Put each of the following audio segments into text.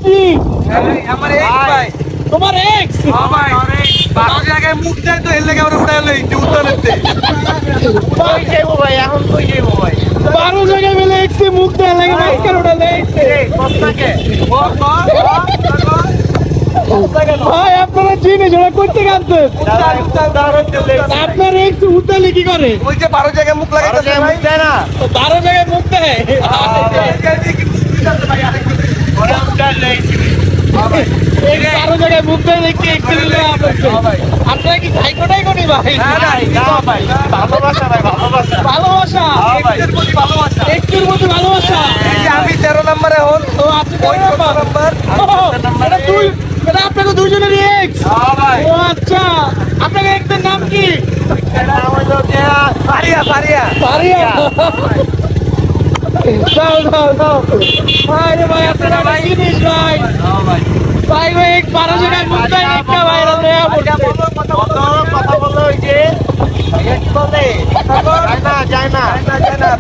কি আমার এক্স ভাই। তোমার এক্স? হ্যাঁ ভাই, বারো জায়গায় মুখ দেয় তো এর লেগে আমরা উঠাই লই যে উত্তরের দে। কই যাইবো ভাই, এখন কই যাইবো ভাই? 12 জায়গায় মিলে এক্স মুখ দেয় লাগে মাঝখানে উঠালে এক্স। এই কস্তাকে ভাই আপনারা চিনে যারা করতে কাঁদতেন আপনার এক্স উঠালে কি করে? ওই যে 12 জায়গায় মুখ লাগাইতেছে ভাই। মুখ দেয় না 12 জায়গায় মুখ দেয়। ওরা উঠালে এক্স 12 জায়গায় মুখ দেয় দেখি এক্স দিলে আপনারা কি সাইকোটাই করি ভাই? না, না, না ভাই, ভালোবাসা ভাই, ভালোবাসা। ভালোবাসা এক্সের প্রতি ভালোবাসা। এক্সের মধ্যে ভালোবাসা। এই যে আমি 13 নম্বরে হল, ও আপনি ওই 14 নম্বর। এটা দুই, এটা আপনাকে দুইজনেরই এক্স। হ্যাঁ ভাই। ও আচ্ছা, আপনাকে এক্সের নাম কি? নাম হইলো গিয়া ফারিয়া, ফারিয়া। পারিয়া। দাও দাও দাও ভাই রে ভাই আপনারা একটা জিনিস ভাই ভাই ভাই এক 12 জায়গায় মুখ দেয় একটা ভাইরাল দেয়া পড়ছে। কথা বললো ওই যে ভাইয়া কি বলে? যায় না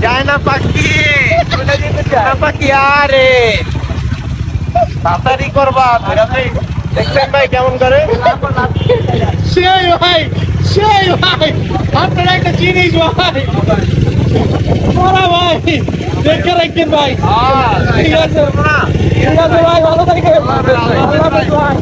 যায় না পাখি না পাখি আরে তাড়াতাড়ি করবা দেখছেন ভাই কেমন করে সেই ভাই সেই ভাই আপনারা একটা জিনিস ভাই মরা ভাই দেখে রাখবেন ভাই। ঠিক আছে ঠিক আছে ভাই ভালো থাকবেন। আল্লাহ হাফেজ ভাই।